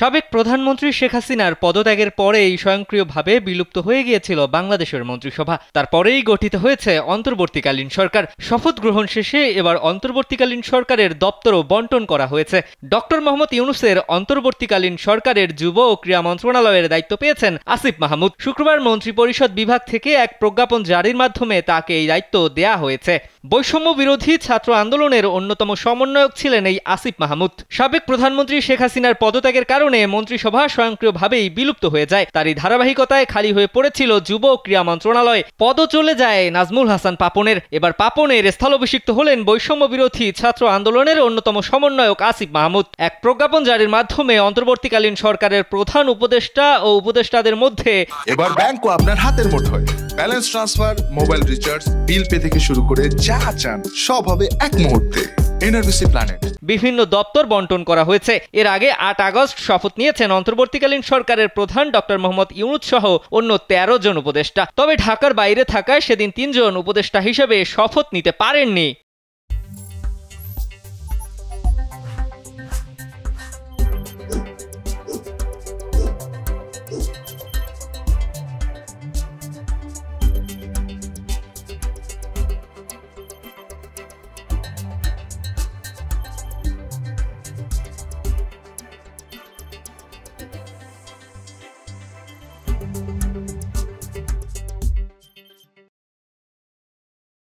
সাবেক প্রধানমন্ত্রী শেখ হাসিনার পদত্যাগের পরেই স্বয়ংক্রিয়ভাবে বিলুপ্ত হয়ে গিয়েছিল বাংলাদেশের মন্ত্রিসভা। তারপরেই গঠিত হয়েছে অন্তর্বর্তীকালীন সরকার। শপথ গ্রহণ শেষে এবার অন্তর্বর্তীকালীন সরকারের দপ্তরও বণ্টন করা হয়েছে। ডক্টর মোহাম্মদ ইউনূসের অন্তর্বর্তীকালীন সরকারের যুব ও ক্রীড়া মন্ত্রণালয়ের দায়িত্ব পেয়েছেন আসিফ মাহমুদ। শুক্রবার মন্ত্রিপরিষদ বিভাগ থেকে এক প্রজ্ঞাপন জারির মাধ্যমে তাকে এই দায়িত্ব দেয়া হয়েছে। বৈষম্য বিরোধী ছাত্র আন্দোলনের অন্যতম সমন্বয়ক ছিলেন এই আসিফ মাহমুদ। সাবেক প্রধানমন্ত্রী শেখ হাসিনার পদত্যাগের কারণে মন্ত্রিসভা স্বয়ংক্রিয়ভাবেই বিলুপ্ত হয়ে যায়। তারই ধারাবাহিকতায় খালি হয়ে পড়েছিল যুব ও ক্রীড়া মন্ত্রণালয়। পদও চলে যায় নাজমুল হাসান পাপনের। এবার পাপনের স্থলাভিষিক্ত হলেন বৈষম্য বিরোধী ছাত্র আন্দোলনের অন্যতম সমন্বয়ক আসিফ মাহমুদ। এক প্রজ্ঞাপন জারির মাধ্যমে অন্তর্বর্তীকালীন সরকারের প্রধান উপদেষ্টা ও উপদেষ্টাদের মধ্যে এবার ব্যাংকও আপনার হাতের মুঠোয়। Balance transfer, mobile recharge, bill pay থেকে শুরু করে যা চান সব হবে এক মুহূর্তে। NRBC planet. বিভিন্ন দপ্তর বণ্টন করা হয়েছে। এর আগে ৮ আগস্ট শপথ নিয়েছেন অন্তর্বর্তীকালীন সরকারের প্রধান ডক্টর মোহাম্মদ ইউনূস সহ অন্য ১৩ জন উপদেষ্টা। তবে ঢাকার বাইরে থাকায় সেদিন ৩ জন উপদেষ্টা হিসেবে শপথ নিতে পারেননি।